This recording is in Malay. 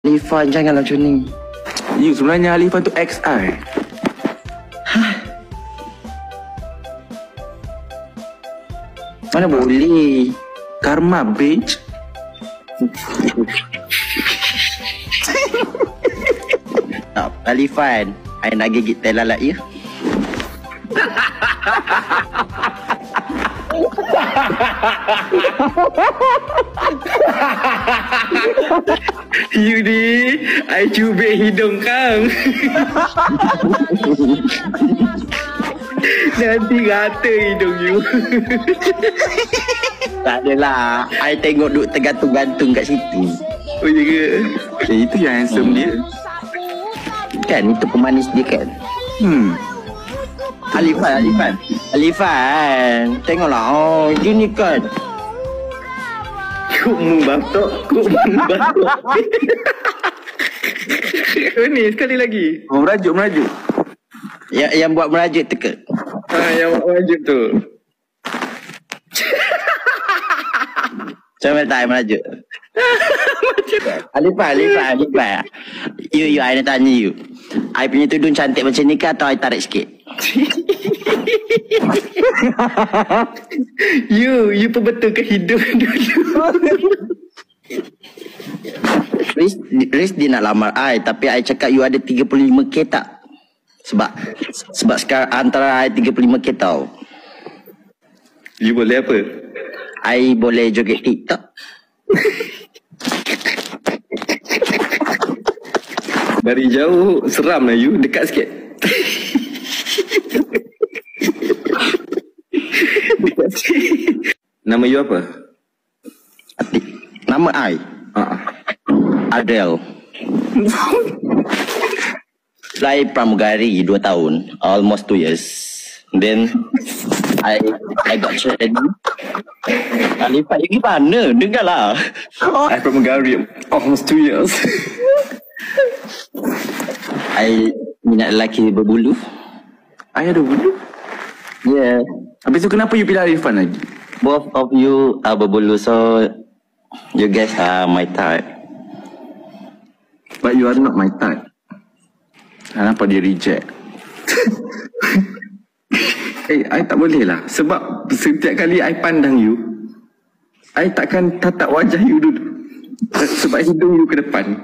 Alifan, jangan macam ni. You sebenarnya Alifan tu XI. Mana boleh? Karma, bitch. Alifan, I nak gigit tai lalat you. You ni, I cubit hidung kang. Nanti rata hidung you. Tak adalah, I tengok duk tergantung-gantung kat situ. Oh ya ke? Itu yang handsome dia. Kan, itu pemanis dia kan. Alifan, tengoklah. Oh, gini kan. Kuk mu batok. Ni sekali lagi. Oh, merajuk. Yang buat merajuk tu ke? Yang buat merajuk tu. Macam mana tak merajuk? Alifan. You, I nak tanya you. I punya tudung cantik macam ni ke atau I tarik sikit? You perbetulkan hidung dulu. Riz dia nak lamar I, tapi I cakap you ada 35k tak? Sebab sekarang antara I 35k tau. You boleh apa? I boleh joget TikTok. Dari jauh seram lah you, dekat sikit. Dekat sikit. Nama you apa? Nama I? Adele. Fly pramugari 2 tahun, almost 2 years. Then I got ready. Alifan, you gimana? Dengarlah. I pramugari almost 2 years. I minat lelaki berbulu. I ada bulu? Yeah. Habis tu kenapa you pilih Alifan lagi? Both of you are berbulu, so you guys are my type. But you are not my type. Kenapa dia reject? I tak boleh lah. Sebab setiap kali I pandang you, I takkan tatap wajah you dulu. Sebab hidung you ke depan.